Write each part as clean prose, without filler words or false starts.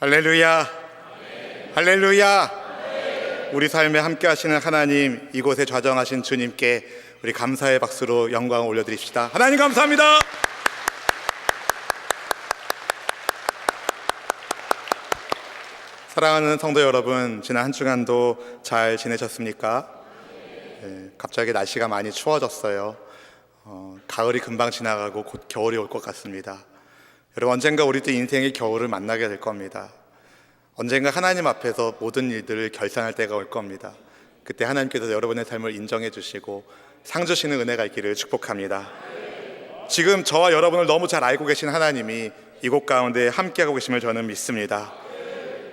할렐루야. 할렐루야. 우리 삶에 함께 하시는 하나님, 이곳에 좌정하신 주님께 우리 감사의 박수로 영광을 올려드립시다. 하나님 감사합니다. 사랑하는 성도 여러분, 지난 한 주간도 잘 지내셨습니까? 갑자기 날씨가 많이 추워졌어요. 가을이 금방 지나가고 곧 겨울이 올 것 같습니다. 여러분, 언젠가 우리도 인생의 겨울을 만나게 될 겁니다. 언젠가 하나님 앞에서 모든 일들을 결산할 때가 올 겁니다. 그때 하나님께서 여러분의 삶을 인정해 주시고 상 주시는 은혜가 있기를 축복합니다. 지금 저와 여러분을 너무 잘 알고 계신 하나님이 이곳 가운데 함께하고 계심을 저는 믿습니다.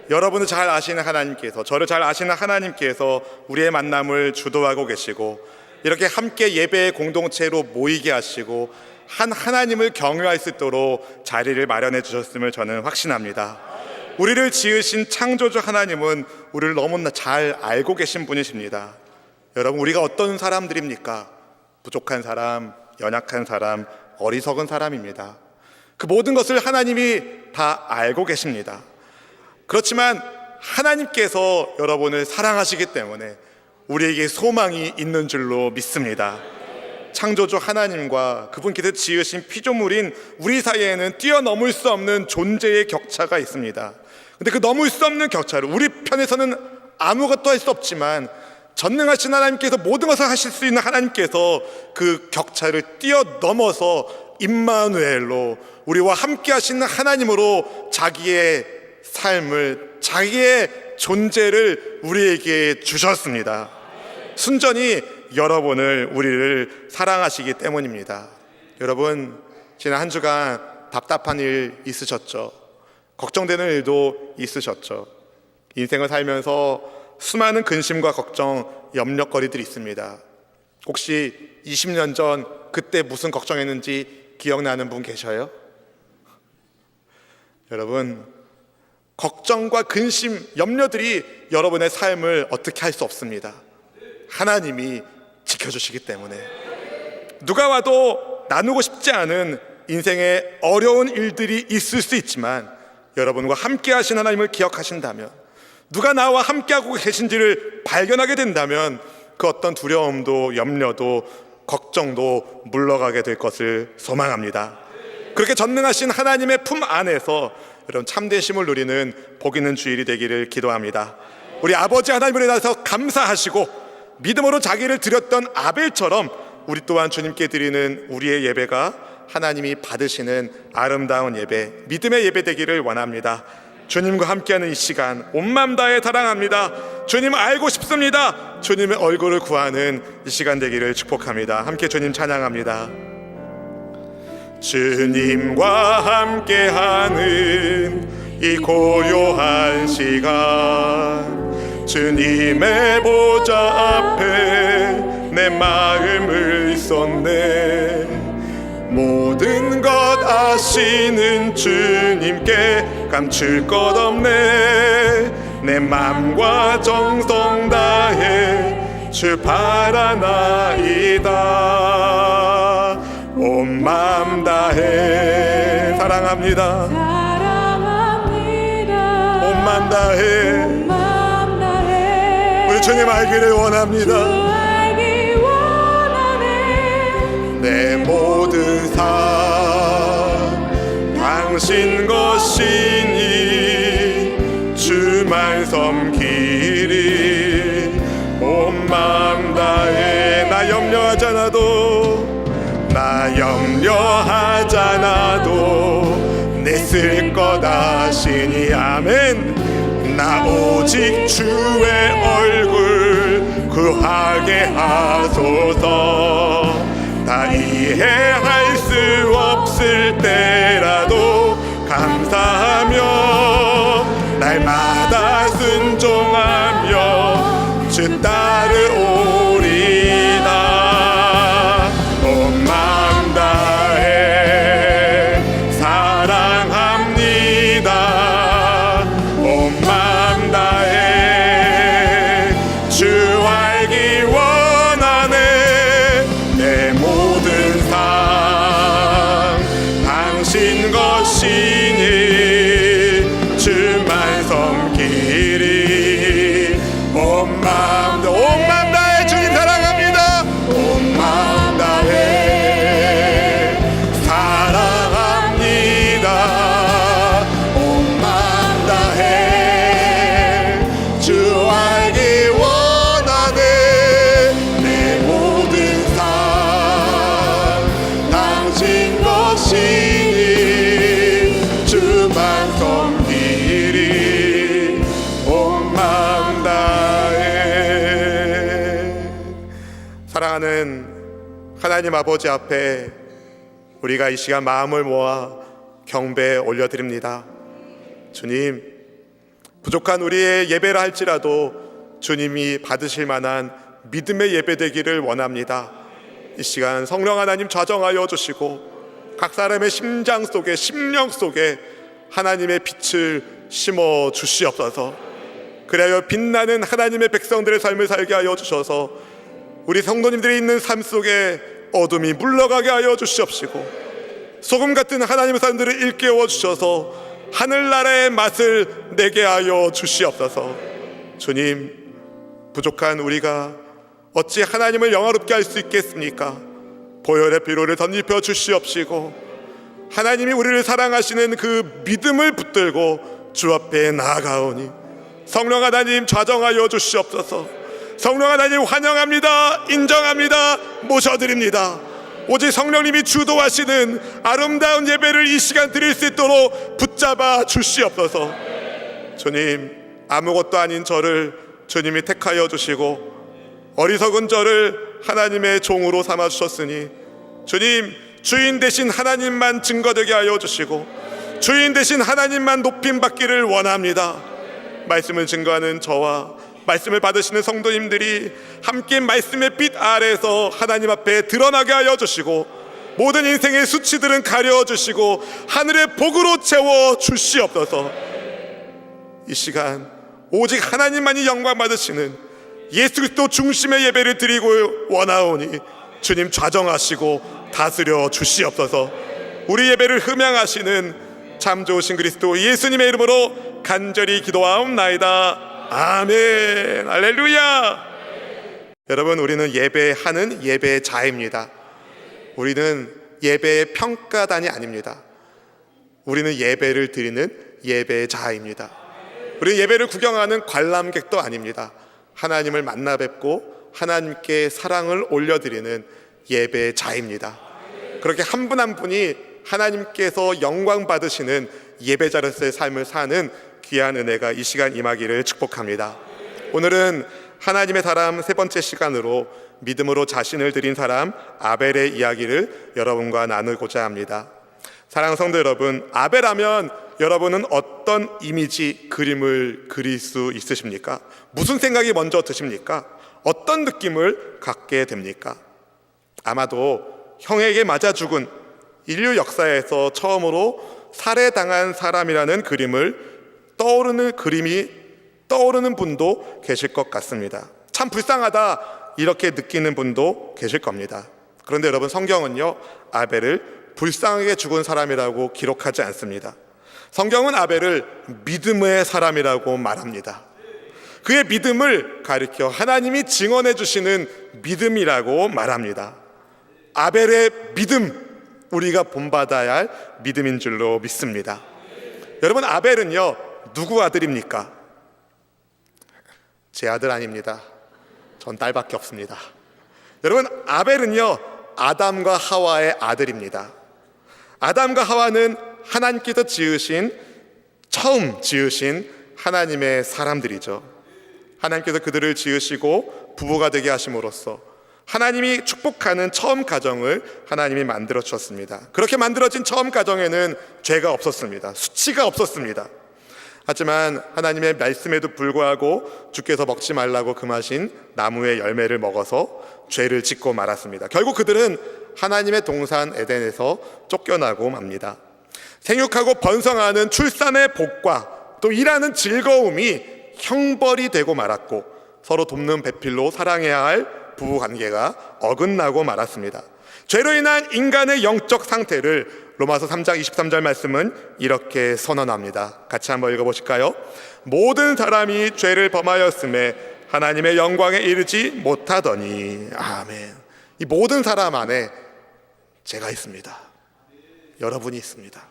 여러분을 잘 아시는 하나님께서, 저를 잘 아시는 하나님께서 우리의 만남을 주도하고 계시고 이렇게 함께 예배의 공동체로 모이게 하시고 한 하나님을 경외할 수 있도록 자리를 마련해 주셨음을 저는 확신합니다. 우리를 지으신 창조주 하나님은 우리를 너무나 잘 알고 계신 분이십니다. 여러분, 우리가 어떤 사람들입니까? 부족한 사람, 연약한 사람, 어리석은 사람입니다. 그 모든 것을 하나님이 다 알고 계십니다. 그렇지만 하나님께서 여러분을 사랑하시기 때문에 우리에게 소망이 있는 줄로 믿습니다. 창조주 하나님과 그분께서 지으신 피조물인 우리 사이에는 뛰어넘을 수 없는 존재의 격차가 있습니다. 근데 그 넘을 수 없는 격차를 우리 편에서는 아무것도 할 수 없지만 전능하신 하나님께서 모든 것을 하실 수 있는 하나님께서 그 격차를 뛰어넘어서 임마누엘로 우리와 함께 하시는 하나님으로 자기의 삶을, 자기의 존재를 우리에게 주셨습니다. 순전히 여러분을, 우리를 사랑하시기 때문입니다. 여러분, 지난 한 주간 답답한 일 있으셨죠? 걱정되는 일도 있으셨죠? 인생을 살면서 수많은 근심과 걱정, 염려거리들이 있습니다. 혹시 20년 전 그때 무슨 걱정했는지 기억나는 분 계셔요? 여러분, 걱정과 근심, 염려들이 여러분의 삶을 어떻게 할 수 없습니다. 하나님이 지켜주시기 때문에. 누가 와도 나누고 싶지 않은 인생의 어려운 일들이 있을 수 있지만 여러분과 함께 하신 하나님을 기억하신다면, 누가 나와 함께하고 계신지를 발견하게 된다면 그 어떤 두려움도 염려도 걱정도 물러가게 될 것을 소망합니다. 그렇게 전능하신 하나님의 품 안에서 여러분 참된 쉼을 누리는 복 있는 주일이 되기를 기도합니다. 우리 아버지 하나님을 인해서 감사하시고 믿음으로 자기를 드렸던 아벨처럼 우리 또한 주님께 드리는 우리의 예배가 하나님이 받으시는 아름다운 예배, 믿음의 예배 되기를 원합니다. 주님과 함께하는 이 시간 온 마음 다해 사랑합니다. 주님 알고 싶습니다. 주님의 얼굴을 구하는 이 시간 되기를 축복합니다. 함께 주님 찬양합니다. 주님과 함께하는 이 고요한 시간, 주님의 보좌 앞에 내 마음을 쏟네. 모든 것 아시는 주님께 감출 것 없네. 내 맘과 정성 다해 주 바라나이다. 온 마음 다해 사랑합니다. 온 마음 다해 우리 주님 알기를 원합니다. 내 모든 삶 당신 것이니 주만 섬기리. 온 마음 다해 나 염려하잖아도 내 쓸 것 아시니. 아멘. 나 오직 주의 얼굴 구하게 하소서. 다 이해할 수 없을 때라도 감사하며 날마다 순종하며 주 따르오리다. 온 마음 다해 사랑합니다. 온 마음 다해 주 알기 원하네. 내 모든 삶 당신 것이니 주만 사랑하는 하나님 아버지 앞에 우리가 이 시간 마음을 모아 경배 올려드립니다. 주님, 부족한 우리의 예배라 할지라도 주님이 받으실 만한 믿음의 예배 되기를 원합니다. 이 시간 성령 하나님 좌정하여 주시고 각 사람의 심장 속에, 심령 속에 하나님의 빛을 심어 주시옵소서. 그래야 빛나는 하나님의 백성들의 삶을 살게 하여 주셔서 우리 성도님들이 있는 삶 속에 어둠이 물러가게 하여 주시옵시고 소금 같은 하나님의 사람들을 일깨워 주셔서 하늘나라의 맛을 내게 하여 주시옵소서. 주님, 부족한 우리가 어찌 하나님을 영화롭게 할 수 있겠습니까? 보혈의 피로를 덧입혀 주시옵시고 하나님이 우리를 사랑하시는 그 믿음을 붙들고 주 앞에 나아가오니 성령 하나님 좌정하여 주시옵소서. 성령 하나님 환영합니다. 인정합니다. 모셔드립니다. 오직 성령님이 주도하시는 아름다운 예배를 이 시간 드릴 수 있도록 붙잡아 주시옵소서. 주님, 아무것도 아닌 저를 주님이 택하여 주시고 어리석은 저를 하나님의 종으로 삼아 주셨으니 주님, 주인 되신 하나님만 증거되게 하여 주시고 주인 되신 하나님만 높임받기를 원합니다. 말씀을 증거하는 저와 말씀을 받으시는 성도님들이 함께 말씀의 빛 아래에서 하나님 앞에 드러나게 하여 주시고 모든 인생의 수치들은 가려 주시고 하늘의 복으로 채워 주시옵소서. 이 시간 오직 하나님만이 영광 받으시는 예수 그리스도 중심의 예배를 드리고 원하오니 주님 좌정하시고 다스려 주시옵소서. 우리 예배를 흠양하시는 참 좋으신 그리스도 예수님의 이름으로 간절히 기도하옵나이다. 아멘. 할렐루야. 여러분, 우리는 예배하는 예배자입니다. 우리는 예배의 평가단이 아닙니다. 우리는 예배를 드리는 예배자입니다. 우리는 예배를 구경하는 관람객도 아닙니다. 하나님을 만나 뵙고 하나님께 사랑을 올려드리는 예배자입니다. 그렇게 한 분 한 분이 하나님께서 영광 받으시는 예배자로서의 삶을 사는 귀한 은혜가 이 시간 임하기를 축복합니다. 오늘은 하나님의 사람 세 번째 시간으로 믿음으로 자신을 드린 사람 아벨의 이야기를 여러분과 나누고자 합니다. 사랑하는 성도 여러분, 아벨하면 여러분은 어떤 이미지, 그림을 그릴 수 있으십니까? 무슨 생각이 먼저 드십니까? 어떤 느낌을 갖게 됩니까? 아마도 형에게 맞아 죽은 인류 역사에서 처음으로 살해당한 사람이라는 그림이 떠오르는 분도 계실 것 같습니다. 참 불쌍하다 이렇게 느끼는 분도 계실 겁니다. 그런데 여러분, 성경은요 아벨을 불쌍하게 죽은 사람이라고 기록하지 않습니다. 성경은 아벨을 믿음의 사람이라고 말합니다. 그의 믿음을 가리켜 하나님이 증언해 주시는 믿음이라고 말합니다. 아벨의 믿음, 우리가 본받아야 할 믿음인 줄로 믿습니다. 여러분, 아벨은요 누구 아들입니까? 제 아들 아닙니다. 전 딸밖에 없습니다. 여러분, 아벨은요 아담과 하와의 아들입니다. 아담과 하와는 하나님께서 처음 지으신 하나님의 사람들이죠. 하나님께서 그들을 지으시고 부부가 되게 하심으로써 하나님이 축복하는 처음 가정을 하나님이 만들어 주셨습니다. 그렇게 만들어진 처음 가정에는 죄가 없었습니다. 수치가 없었습니다. 하지만 하나님의 말씀에도 불구하고 주께서 먹지 말라고 금하신 나무의 열매를 먹어서 죄를 짓고 말았습니다. 결국 그들은 하나님의 동산 에덴에서 쫓겨나고 맙니다. 생육하고 번성하는 출산의 복과 또 일하는 즐거움이 형벌이 되고 말았고 서로 돕는 배필로 사랑해야 할 부부관계가 어긋나고 말았습니다. 죄로 인한 인간의 영적 상태를 로마서 3장 23절 말씀은 이렇게 선언합니다. 같이 한번 읽어보실까요? 모든 사람이 죄를 범하였음에 하나님의 영광에 이르지 못하더니. 아멘. 이 모든 사람 안에 제가 있습니다. 여러분이 있습니다.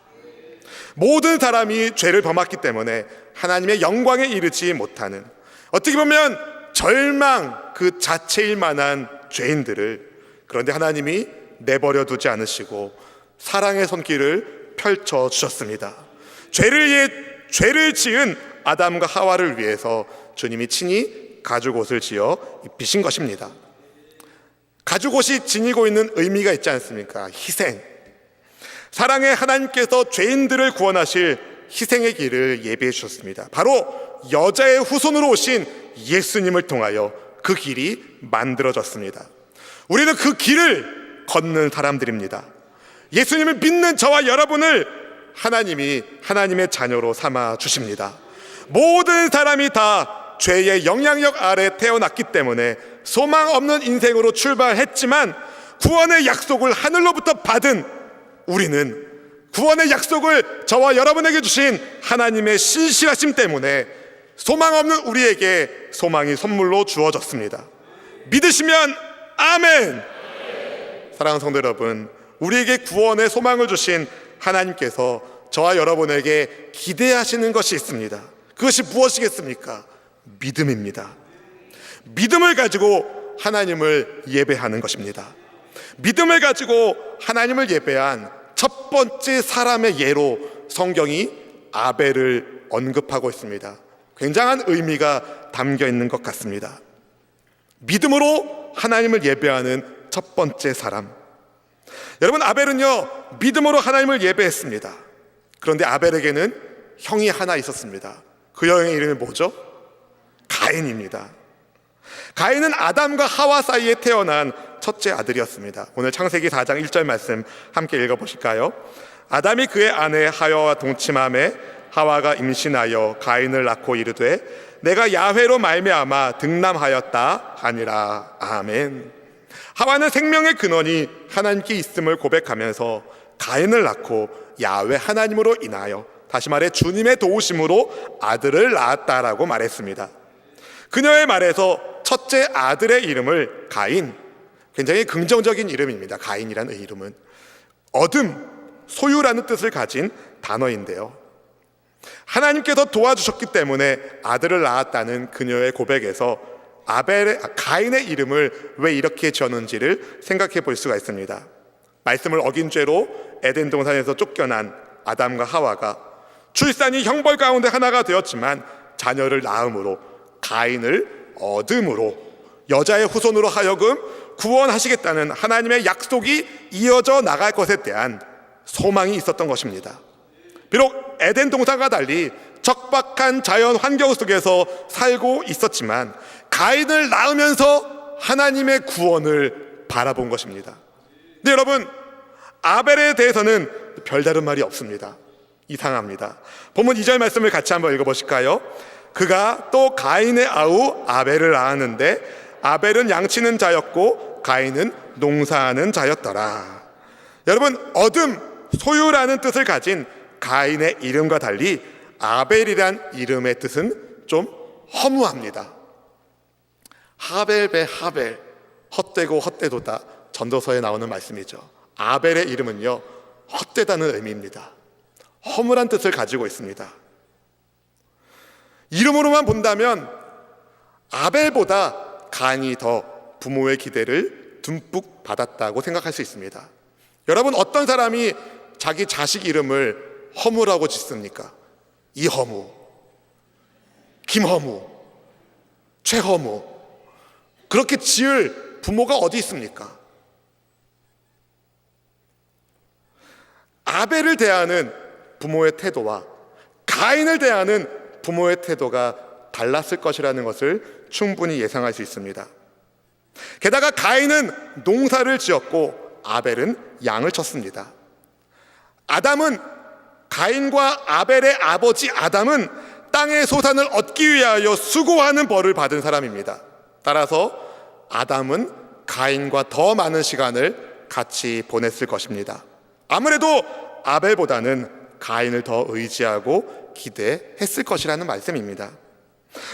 모든 사람이 죄를 범했기 때문에 하나님의 영광에 이르지 못하는, 어떻게 보면 절망 그 자체일 만한 죄인들을, 그런데 하나님이 내버려 두지 않으시고 사랑의 손길을 펼쳐 주셨습니다. 죄를 지은 아담과 하와를 위해서 주님이 친히 가죽옷을 지어 입히신 것입니다. 가죽옷이 지니고 있는 의미가 있지 않습니까? 희생. 사랑의 하나님께서 죄인들을 구원하실 희생의 길을 예비해 주셨습니다. 바로 여자의 후손으로 오신 예수님을 통하여 그 길이 만들어졌습니다. 우리는 그 길을 걷는 사람들입니다. 예수님을 믿는 저와 여러분을 하나님이 하나님의 자녀로 삼아 주십니다. 모든 사람이 다 죄의 영향력 아래 태어났기 때문에 소망 없는 인생으로 출발했지만 구원의 약속을 하늘로부터 받은 우리는 구원의 약속을 저와 여러분에게 주신 하나님의 신실하심 때문에 소망 없는 우리에게 소망이 선물로 주어졌습니다. 믿으시면 아멘. 사랑하는 성도 여러분, 우리에게 구원의 소망을 주신 하나님께서 저와 여러분에게 기대하시는 것이 있습니다. 그것이 무엇이겠습니까? 믿음입니다. 믿음을 가지고 하나님을 예배하는 것입니다. 믿음을 가지고 하나님을 예배한 첫 번째 사람의 예로 성경이 아벨을 언급하고 있습니다. 굉장한 의미가 담겨 있는 것 같습니다. 믿음으로 하나님을 예배하는 첫 번째 사람. 여러분, 아벨은요 믿음으로 하나님을 예배했습니다. 그런데 아벨에게는 형이 하나 있었습니다. 그 형의 이름이 뭐죠? 가인입니다. 가인은 아담과 하와 사이에 태어난 첫째 아들이었습니다. 오늘 창세기 4장 1절 말씀 함께 읽어보실까요? 아담이 그의 아내 하와와 동침함에 하와가 임신하여 가인을 낳고 이르되 내가 야훼로 말미암아 등남하였다 하니라. 아멘. 하와는 생명의 근원이 하나님께 있음을 고백하면서 가인을 낳고 야훼 하나님으로 인하여, 다시 말해 주님의 도우심으로 아들을 낳았다라고 말했습니다. 그녀의 말에서 첫째 아들의 이름을 가인, 굉장히 긍정적인 이름입니다. 가인이라는 이름은 얻음, 소유라는 뜻을 가진 단어인데요, 하나님께서 도와주셨기 때문에 아들을 낳았다는 그녀의 고백에서 가인의 이름을 왜 이렇게 지었는지를 생각해 볼 수가 있습니다. 말씀을 어긴 죄로 에덴 동산에서 쫓겨난 아담과 하와가 출산이 형벌 가운데 하나가 되었지만 자녀를 낳음으로 가인을 얻음으로 여자의 후손으로 하여금 구원하시겠다는 하나님의 약속이 이어져 나갈 것에 대한 소망이 있었던 것입니다. 비록 에덴 동산과 달리 척박한 자연 환경 속에서 살고 있었지만 가인을 낳으면서 하나님의 구원을 바라본 것입니다. 근데 여러분, 아벨에 대해서는 별다른 말이 없습니다. 이상합니다. 본문 2절 말씀을 같이 한번 읽어보실까요? 그가 또 가인의 아우 아벨을 낳았는데 아벨은 양치는 자였고 가인은 농사하는 자였더라. 여러분, 얻음, 소유라는 뜻을 가진 가인의 이름과 달리 아벨이란 이름의 뜻은 좀 허무합니다. 하벨 배 하벨, 헛되고 헛되도다, 전도서에 나오는 말씀이죠. 아벨의 이름은요 헛되다는 의미입니다. 허물한 뜻을 가지고 있습니다. 이름으로만 본다면 아벨보다 가인이 더 부모의 기대를 듬뿍 받았다고 생각할 수 있습니다. 여러분, 어떤 사람이 자기 자식 이름을 허무라고 짓습니까? 이허무, 김허무, 최허무, 그렇게 지을 부모가 어디 있습니까? 아벨을 대하는 부모의 태도와 가인을 대하는 부모의 태도가 달랐을 것이라는 것을 충분히 예상할 수 있습니다. 게다가 가인은 농사를 지었고 아벨은 양을 쳤습니다. 아담은, 가인과 아벨의 아버지 아담은 땅의 소산을 얻기 위하여 수고하는 벌을 받은 사람입니다. 따라서 아담은 가인과 더 많은 시간을 같이 보냈을 것입니다. 아무래도 아벨보다는 가인을 더 의지하고 기대했을 것이라는 말씀입니다.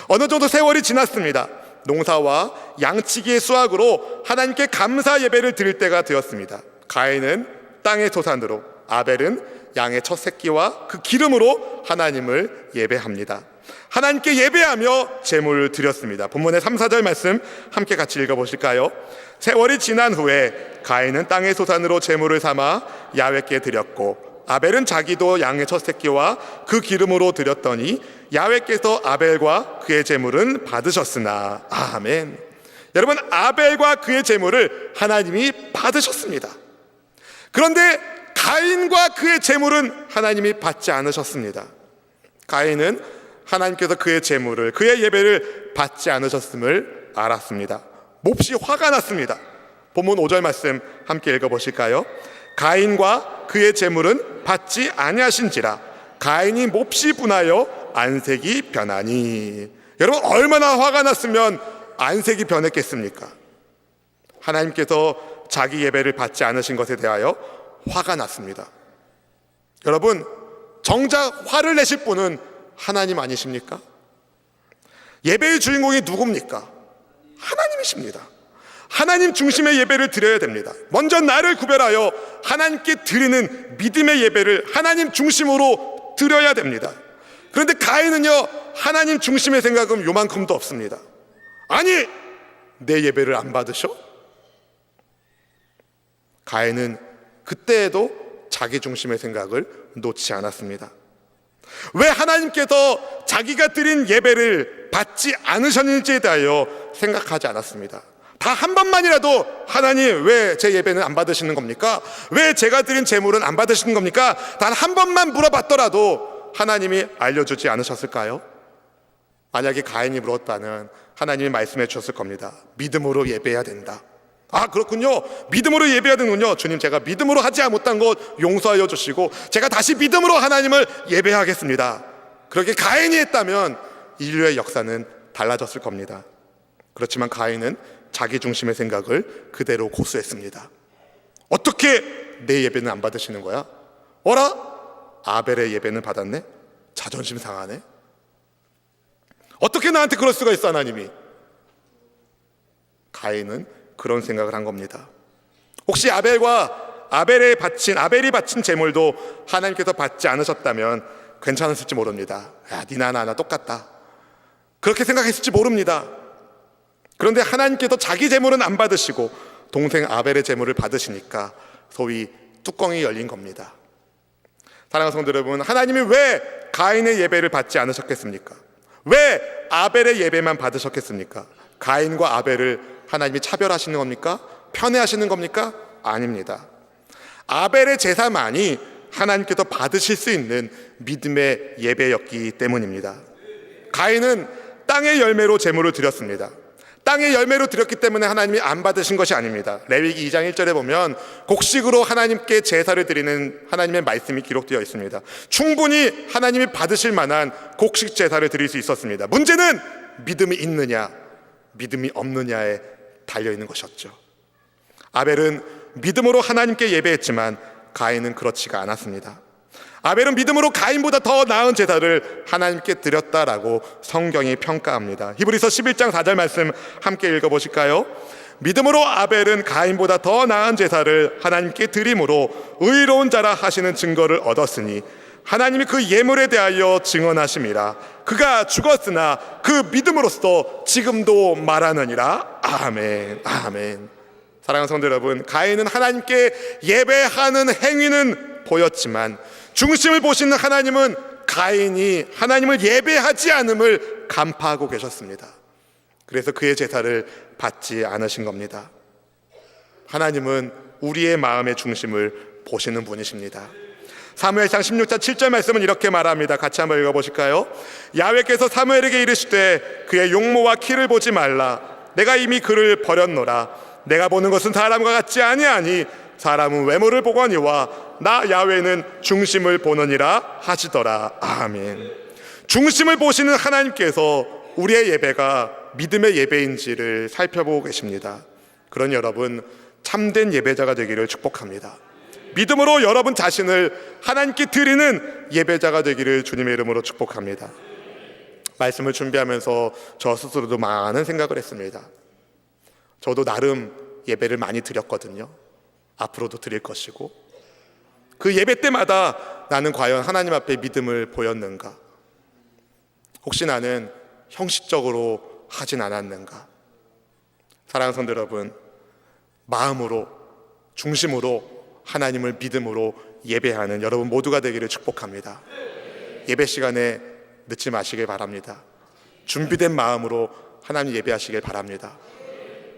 어느 정도 세월이 지났습니다. 농사와 양치기의 수확으로 하나님께 감사 예배를 드릴 때가 되었습니다. 가인은 땅의 소산으로, 아벨은 양의 첫 새끼와 그 기름으로 하나님을 예배합니다. 하나님께 예배하며 제물을 드렸습니다. 본문의 3, 4절 말씀 함께 같이 읽어보실까요? 세월이 지난 후에 가인은 땅의 소산으로 제물을 삼아 야훼께 드렸고 아벨은 자기도 양의 첫 새끼와 그 기름으로 드렸더니 야훼께서 아벨과 그의 제물은 받으셨으나. 아멘. 여러분, 아벨과 그의 제물을 하나님이 받으셨습니다. 그런데 가인과 그의 제물은 하나님이 받지 않으셨습니다. 가인은 하나님께서 그의 제물을, 그의 예배를 받지 않으셨음을 알았습니다. 몹시 화가 났습니다. 본문 5절 말씀 함께 읽어보실까요? 가인과 그의 제물은 받지 아니하신지라 가인이 몹시 분하여 안색이 변하니. 여러분, 얼마나 화가 났으면 안색이 변했겠습니까? 하나님께서 자기 예배를 받지 않으신 것에 대하여 화가 났습니다. 여러분, 정작 화를 내실 분은 하나님 아니십니까? 예배의 주인공이 누굽니까? 하나님이십니다. 하나님 중심의 예배를 드려야 됩니다. 먼저 나를 구별하여 하나님께 드리는 믿음의 예배를 하나님 중심으로 드려야 됩니다. 그런데 가인은요, 하나님 중심의 생각은 요만큼도 없습니다. 아니, 내 예배를 안 받으셔? 가인은 그때에도 자기 중심의 생각을 놓지 않았습니다. 왜 하나님께서 자기가 드린 예배를 받지 않으셨는지에 대하여 생각하지 않았습니다. 다 한 번만이라도 하나님, 왜 제 예배는 안 받으시는 겁니까? 왜 제가 드린 제물은 안 받으시는 겁니까? 단 한 번만 물어봤더라도 하나님이 알려주지 않으셨을까요? 만약에 가인이 물었다면 하나님이 말씀해 주셨을 겁니다. 믿음으로 예배해야 된다. 아, 그렇군요. 믿음으로 예배해야 되는군요. 주님, 제가 믿음으로 하지 못한 것 용서하여 주시고 제가 다시 믿음으로 하나님을 예배하겠습니다. 그렇게 가인이 했다면 인류의 역사는 달라졌을 겁니다. 그렇지만 가인은 자기 중심의 생각을 그대로 고수했습니다. 어떻게 내 예배는 안 받으시는 거야? 어라? 아벨의 예배는 받았네? 자존심 상하네? 어떻게 나한테 그럴 수가 있어, 하나님이? 가인은 그런 생각을 한 겁니다. 혹시 아벨이 바친 제물도 하나님께서 받지 않으셨다면 괜찮았을지 모릅니다. 야, 니나 나나 똑같다, 그렇게 생각했을지 모릅니다. 그런데 하나님께서 자기 제물은 안 받으시고 동생 아벨의 제물을 받으시니까 소위 뚜껑이 열린 겁니다. 사랑하는 성도 여러분, 하나님이 왜 가인의 예배를 받지 않으셨겠습니까? 왜 아벨의 예배만 받으셨겠습니까? 가인과 아벨을 하나님이 차별하시는 겁니까? 편애하시는 겁니까? 아닙니다. 아벨의 제사만이 하나님께서 받으실 수 있는 믿음의 예배였기 때문입니다. 가인은 땅의 열매로 제물을 드렸습니다. 땅의 열매로 드렸기 때문에 하나님이 안 받으신 것이 아닙니다. 레위기 2장 1절에 보면 곡식으로 하나님께 제사를 드리는 하나님의 말씀이 기록되어 있습니다. 충분히 하나님이 받으실 만한 곡식 제사를 드릴 수 있었습니다. 문제는 믿음이 있느냐 믿음이 없느냐에 달려있는 것이었죠. 아벨은 믿음으로 하나님께 예배했지만 가인은 그렇지가 않았습니다. 아벨은 믿음으로 가인보다 더 나은 제사를 하나님께 드렸다라고 성경이 평가합니다. 히브리서 11장 4절 말씀 함께 읽어보실까요? 믿음으로 아벨은 가인보다 더 나은 제사를 하나님께 드림으로 의로운 자라 하시는 증거를 얻었으니 하나님이 그 예물에 대하여 증언하심이라. 그가 죽었으나 그 믿음으로써 지금도 말하느니라. 아멘, 아멘. 사랑하는 성도 여러분, 가인은 하나님께 예배하는 행위는 보였지만 중심을 보시는 하나님은 가인이 하나님을 예배하지 않음을 간파하고 계셨습니다. 그래서 그의 제사를 받지 않으신 겁니다. 하나님은 우리의 마음의 중심을 보시는 분이십니다. 사무엘상 16장 7절 말씀은 이렇게 말합니다. 같이 한번 읽어보실까요? 야훼께서 사무엘에게 이르시되 그의 용모와 키를 보지 말라. 내가 이미 그를 버렸노라. 내가 보는 것은 사람과 같지 아니하니 사람은 외모를 보거니와 나 야훼는 중심을 보느니라 하시더라. 아멘. 중심을 보시는 하나님께서 우리의 예배가 믿음의 예배인지를 살펴보고 계십니다. 그런 여러분, 참된 예배자가 되기를 축복합니다. 믿음으로 여러분 자신을 하나님께 드리는 예배자가 되기를 주님의 이름으로 축복합니다. 말씀을 준비하면서 저 스스로도 많은 생각을 했습니다. 저도 나름 예배를 많이 드렸거든요. 앞으로도 드릴 것이고, 그 예배 때마다 나는 과연 하나님 앞에 믿음을 보였는가? 혹시 나는 형식적으로 하진 않았는가? 사랑하는 성도 여러분, 마음으로, 중심으로 하나님을 믿음으로 예배하는 여러분 모두가 되기를 축복합니다. 예배 시간에 늦지 마시길 바랍니다. 준비된 마음으로 하나님 예배하시길 바랍니다.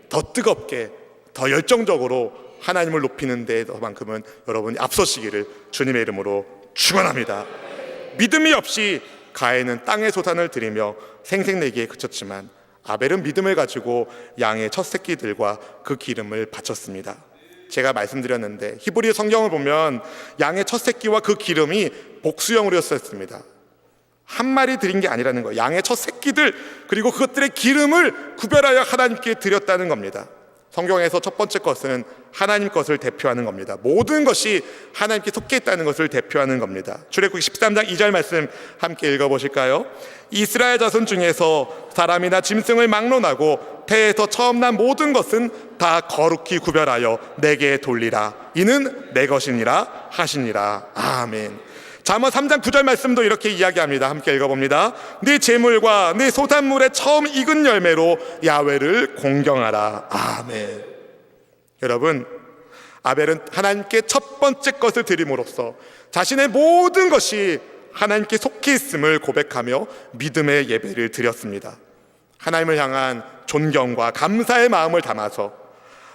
더 뜨겁게, 더 열정적으로 하나님을 높이는 데만큼은 여러분이 앞서시기를 주님의 이름으로 축원합니다. 믿음이 없이 가인은 땅의 소산을 드리며 생색내기에 그쳤지만 아벨은 믿음을 가지고 양의 첫 새끼들과 그 기름을 바쳤습니다. 제가 말씀드렸는데 히브리 성경을 보면 양의 첫 새끼와 그 기름이 복수형으로 쓰였습니다. 한 마리 드린 게 아니라는 거예요. 양의 첫 새끼들 그리고 그것들의 기름을 구별하여 하나님께 드렸다는 겁니다. 성경에서 첫 번째 것은 하나님 것을 대표하는 겁니다. 모든 것이 하나님께 속해 있다는 것을 대표하는 겁니다. 출애굽기 13장 2절 말씀 함께 읽어보실까요? 이스라엘 자손 중에서 사람이나 짐승을 막론하고 태에서 처음 난 모든 것은 다 거룩히 구별하여 내게 돌리라. 이는 내 것이니라 하시니라. 아멘. 잠언 3장 9절 말씀도 이렇게 이야기합니다. 함께 읽어봅니다. 네 재물과 네 소산물의 처음 익은 열매로 야훼를 공경하라. 아멘. 여러분, 아벨은 하나님께 첫 번째 것을 드림으로써 자신의 모든 것이 하나님께 속해 있음을 고백하며 믿음의 예배를 드렸습니다. 하나님을 향한 존경과 감사의 마음을 담아서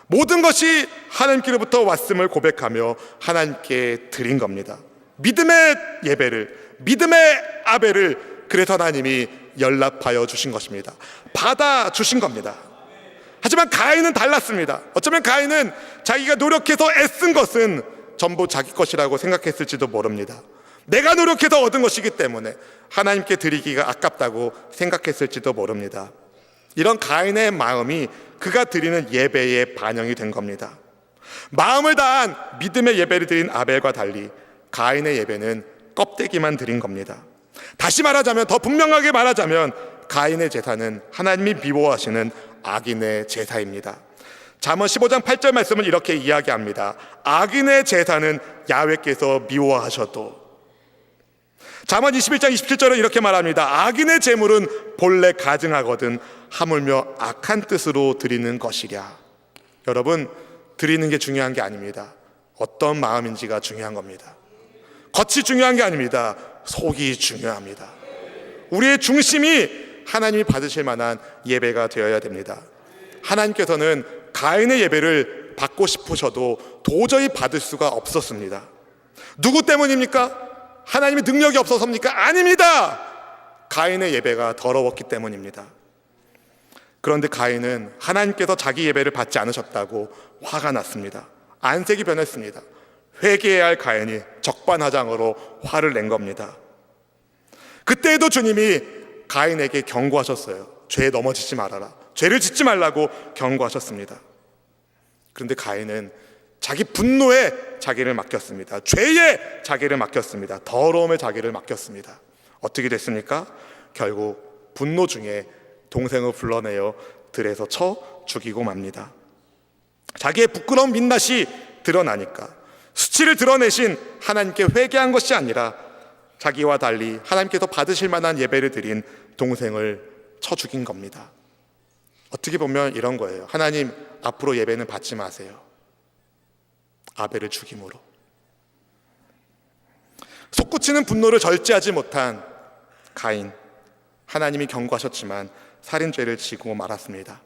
모든 것이 하나님께로부터 왔음을 고백하며 하나님께 드린 겁니다. 믿음의 예배를, 믿음의 아벨을 그래서 하나님이 연락하여 주신 것입니다. 받아 주신 겁니다. 하지만 가인은 달랐습니다. 어쩌면 가인은 자기가 노력해서 애쓴 것은 전부 자기 것이라고 생각했을지도 모릅니다. 내가 노력해서 얻은 것이기 때문에 하나님께 드리기가 아깝다고 생각했을지도 모릅니다. 이런 가인의 마음이 그가 드리는 예배에 반영이 된 겁니다. 마음을 다한 믿음의 예배를 드린 아벨과 달리 가인의 예배는 껍데기만 드린 겁니다. 다시 말하자면, 더 분명하게 말하자면 가인의 제사는 하나님이 미워하시는 악인의 제사입니다. 잠언 15장 8절 말씀은 이렇게 이야기합니다. 악인의 제사는 야훼께서 미워하셔도. 잠언 21장 27절은 이렇게 말합니다. 악인의 제물은 본래 가증하거든 하물며 악한 뜻으로 드리는 것이랴. 여러분, 드리는 게 중요한 게 아닙니다. 어떤 마음인지가 중요한 겁니다. 겉이 중요한 게 아닙니다. 속이 중요합니다. 우리의 중심이 하나님이 받으실 만한 예배가 되어야 됩니다. 하나님께서는 가인의 예배를 받고 싶으셔도 도저히 받을 수가 없었습니다. 누구 때문입니까? 하나님의 능력이 없어서입니까? 아닙니다. 가인의 예배가 더러웠기 때문입니다. 그런데 가인은 하나님께서 자기 예배를 받지 않으셨다고 화가 났습니다. 안색이 변했습니다. 회개해야 할 가인이 적반하장으로 화를 낸 겁니다. 그때에도 주님이 가인에게 경고하셨어요. 죄에 넘어지지 말아라. 죄를 짓지 말라고 경고하셨습니다. 그런데 가인은 자기 분노에 자기를 맡겼습니다. 죄에 자기를 맡겼습니다. 더러움에 자기를 맡겼습니다. 어떻게 됐습니까? 결국 분노 중에 동생을 불러내어 들에서 쳐 죽이고 맙니다. 자기의 부끄러운 민낯이 드러나니까 수치를 드러내신 하나님께 회개한 것이 아니라 자기와 달리 하나님께서 받으실 만한 예배를 드린 동생을 쳐 죽인 겁니다. 어떻게 보면 이런 거예요. 하나님, 앞으로 예배는 받지 마세요. 아벨을 죽임으로. 솟구치는 분노를 절제하지 못한 가인, 하나님이 경고하셨지만 살인죄를 지고 말았습니다.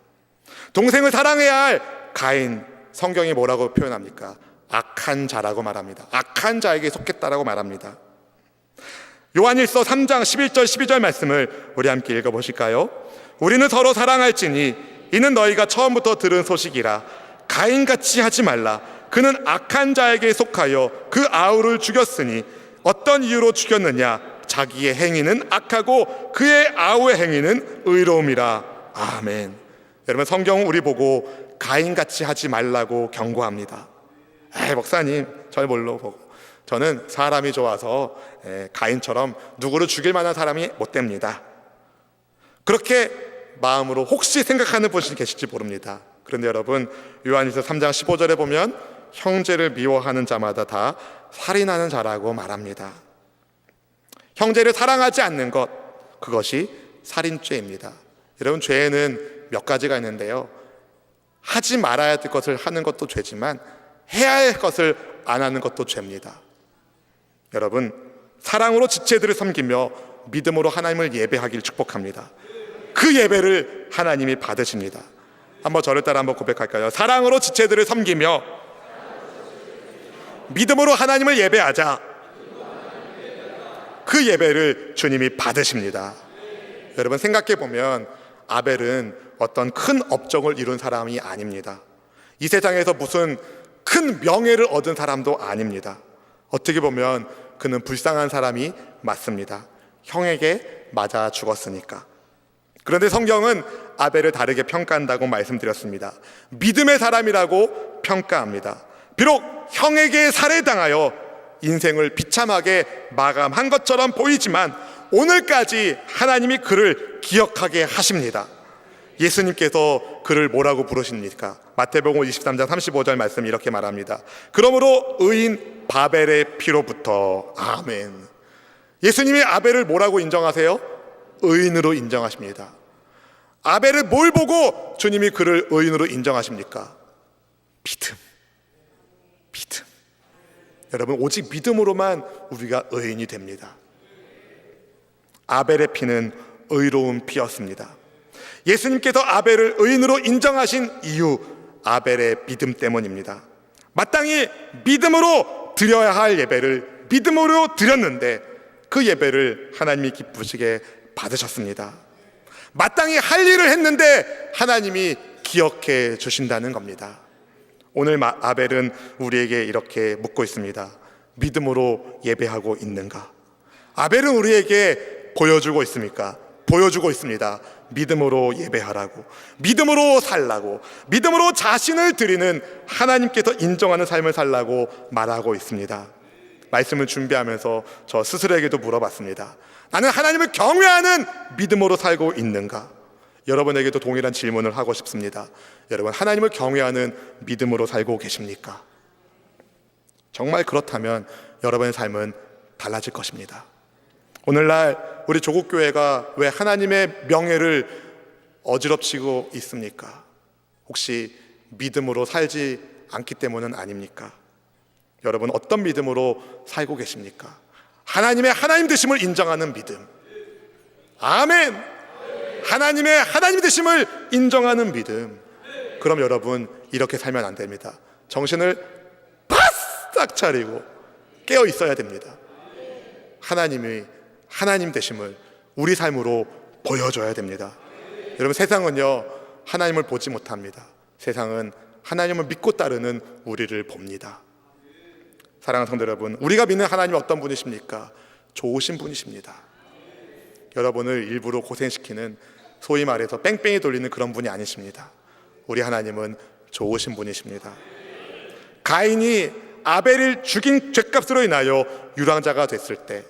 동생을 사랑해야 할 가인, 성경이 뭐라고 표현합니까? 악한 자라고 말합니다. 악한 자에게 속했다라고 말합니다. 요한일서 3장 11절 12절 말씀을 우리 함께 읽어보실까요? 우리는 서로 사랑할지니 이는 너희가 처음부터 들은 소식이라. 가인같이 하지 말라. 그는 악한 자에게 속하여 그 아우를 죽였으니 어떤 이유로 죽였느냐? 자기의 행위는 악하고 그의 아우의 행위는 의로움이라. 아멘. 여러분, 성경은 우리 보고 가인같이 하지 말라고 경고합니다. 목사님, 절 뭘로 보고? 저는 사람이 좋아서 가인처럼 누구를 죽일 만한 사람이 못 됩니다. 그렇게 마음으로 혹시 생각하는 분이 계실지 모릅니다. 그런데 여러분, 요한일서 3장 15절에 보면 형제를 미워하는 자마다 다 살인하는 자라고 말합니다. 형제를 사랑하지 않는 것, 그것이 살인죄입니다. 여러분, 죄에는 몇 가지가 있는데요, 하지 말아야 될 것을 하는 것도 죄지만 해야 할 것을 안 하는 것도 죄입니다. 여러분, 사랑으로 지체들을 섬기며 믿음으로 하나님을 예배하기를 축복합니다. 그 예배를 하나님이 받으십니다. 한번 저를 따라 한번 고백할까요? 사랑으로 지체들을 섬기며 믿음으로 하나님을 예배하자. 그 예배를 주님이 받으십니다. 여러분 생각해 보면 아벨은 어떤 큰 업적을 이룬 사람이 아닙니다. 이 세상에서 무슨 큰 명예를 얻은 사람도 아닙니다. 어떻게 보면 그는 불쌍한 사람이 맞습니다. 형에게 맞아 죽었으니까. 그런데 성경은 아벨을 다르게 평가한다고 말씀드렸습니다. 믿음의 사람이라고 평가합니다. 비록 형에게 살해당하여 인생을 비참하게 마감한 것처럼 보이지만 오늘까지 하나님이 그를 기억하게 하십니다. 예수님께서 그를 뭐라고 부르십니까? 마태복음 23장 35절 말씀 이렇게 말합니다. 그러므로 의인 바벨의 피로부터. 아멘. 예수님이 아벨을 뭐라고 인정하세요? 의인으로 인정하십니다. 아벨을 뭘 보고 주님이 그를 의인으로 인정하십니까? 믿음. 여러분 오직 믿음으로만 우리가 의인이 됩니다. 아벨의 피는 의로운 피였습니다. 예수님께서 아벨을 의인으로 인정하신 이유, 아벨의 믿음 때문입니다. 마땅히 믿음으로 드려야 할 예배를 믿음으로 드렸는데 그 예배를 하나님이 기쁘시게 받으셨습니다. 마땅히 할 일을 했는데 하나님이 기억해 주신다는 겁니다. 오늘 아벨은 우리에게 이렇게 묻고 있습니다. 믿음으로 예배하고 있는가? 아벨은 우리에게 보여주고 있습니까? 보여주고 있습니다. 믿음으로 예배하라고, 믿음으로 살라고, 믿음으로 자신을 드리는 하나님께서 인정하는 삶을 살라고 말하고 있습니다. 말씀을 준비하면서 저 스스로에게도 물어봤습니다. 나는 하나님을 경외하는 믿음으로 살고 있는가? 여러분에게도 동일한 질문을 하고 싶습니다. 여러분 하나님을 경외하는 믿음으로 살고 계십니까? 정말 그렇다면 여러분의 삶은 달라질 것입니다. 오늘날 우리 조국교회가 왜 하나님의 명예를 어지럽히고 있습니까? 혹시 믿음으로 살지 않기 때문은 아닙니까? 여러분 어떤 믿음으로 살고 계십니까? 하나님의 하나님 되심을 인정하는 믿음. 아멘. 하나님의 하나님 되심을 인정하는 믿음. 그럼 여러분 이렇게 살면 안 됩니다. 정신을 바싹 차리고 깨어 있어야 됩니다. 하나님의 하나님 되심을 우리 삶으로 보여줘야 됩니다. 여러분 세상은요 하나님을 보지 못합니다. 세상은 하나님을 믿고 따르는 우리를 봅니다. 사랑하는 성도 여러분, 우리가 믿는 하나님은 어떤 분이십니까? 좋으신 분이십니다. 여러분을 일부러 고생시키는, 소위 말해서 뺑뺑이 돌리는 그런 분이 아니십니다. 우리 하나님은 좋으신 분이십니다. 가인이 아벨을 죽인 죄값으로 인하여 유랑자가 됐을 때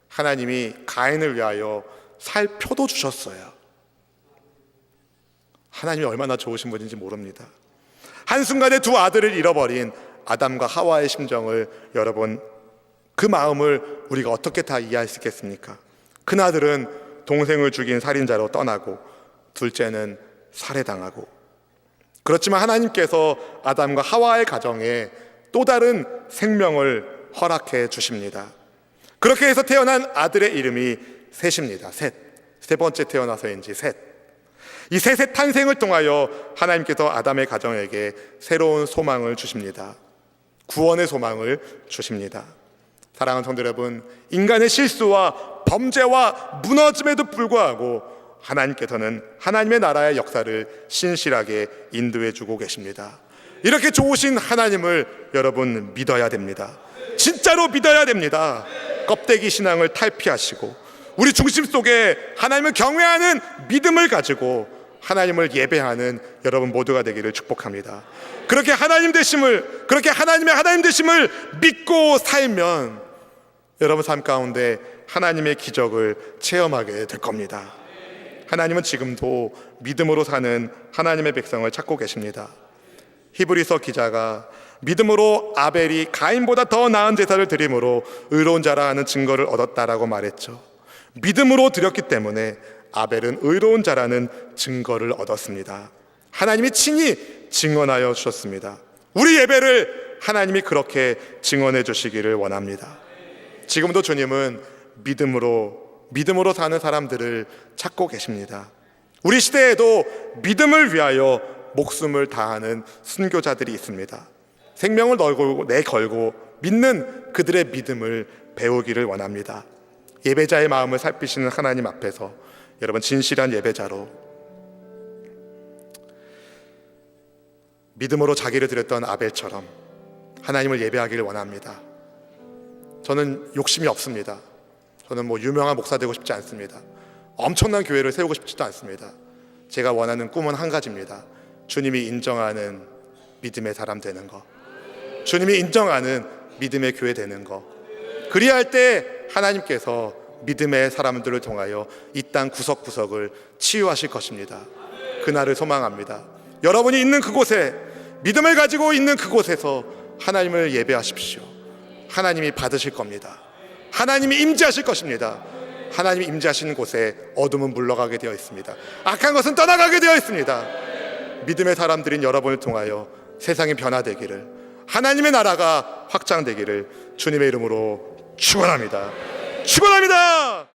하나님이 가인을 위하여 살 표도 주셨어요. 하나님이 얼마나 좋으신 분인지 모릅니다. 한순간에 두 아들을 잃어버린 아담과 하와의 심정을, 여러분 그 마음을 우리가 어떻게 다 이해할 수 있겠습니까? 큰아들은 동생을 죽인 살인자로 떠나고 둘째는 살해당하고, 그렇지만 하나님께서 아담과 하와의 가정에 또 다른 생명을 허락해 주십니다. 그렇게 해서 태어난 아들의 이름이 셋입니다. 세 번째 태어나서인지 셋. 이 셋의 탄생을 통하여 하나님께서 아담의 가정에게 새로운 소망을 주십니다. 구원의 소망을 주십니다. 사랑하는 성도 여러분, 인간의 실수와 범죄와 무너짐에도 불구하고 하나님께서는 하나님의 나라의 역사를 신실하게 인도해 주고 계십니다. 이렇게 좋으신 하나님을 여러분 믿어야 됩니다. 진짜로 믿어야 됩니다. 껍데기 신앙을 탈피하시고 우리 중심 속에 하나님을 경외하는 믿음을 가지고 하나님을 예배하는 여러분 모두가 되기를 축복합니다. 그렇게 하나님의 하나님 되심을 믿고 살면 여러분 삶 가운데 하나님의 기적을 체험하게 될 겁니다. 하나님은 지금도 믿음으로 사는 하나님의 백성을 찾고 계십니다. 히브리서 기자가 믿음으로 아벨이 가인보다 더 나은 제사를 드림으로 의로운 자라 하는 증거를 얻었다라고 말했죠. 믿음으로 드렸기 때문에 아벨은 의로운 자라는 증거를 얻었습니다. 하나님이 친히 증언하여 주셨습니다. 우리 예배를 하나님이 그렇게 증언해 주시기를 원합니다. 지금도 주님은 믿음으로 사는 사람들을 찾고 계십니다. 우리 시대에도 믿음을 위하여 목숨을 다하는 순교자들이 있습니다. 생명을 내걸고 믿는 그들의 믿음을 배우기를 원합니다. 예배자의 마음을 살피시는 하나님 앞에서 여러분 진실한 예배자로 믿음으로 자기를 드렸던 아벨처럼 하나님을 예배하기를 원합니다. 저는 욕심이 없습니다. 저는 유명한 목사 되고 싶지 않습니다. 엄청난 교회를 세우고 싶지도 않습니다. 제가 원하는 꿈은 한 가지입니다. 주님이 인정하는 믿음의 사람 되는 거, 주님이 인정하는 믿음의 교회 되는 거. 그리할 때 하나님께서 믿음의 사람들을 통하여 이 땅 구석구석을 치유하실 것입니다. 그날을 소망합니다. 여러분이 있는 그곳에, 믿음을 가지고 있는 그곳에서 하나님을 예배하십시오. 하나님이 받으실 겁니다. 하나님이 임재하실 것입니다. 하나님이 임재하시는 곳에 어둠은 물러가게 되어 있습니다. 악한 것은 떠나가게 되어 있습니다. 믿음의 사람들인 여러분을 통하여 세상이 변화되기를, 하나님의 나라가 확장되기를 주님의 이름으로 축원합니다. 축원합니다.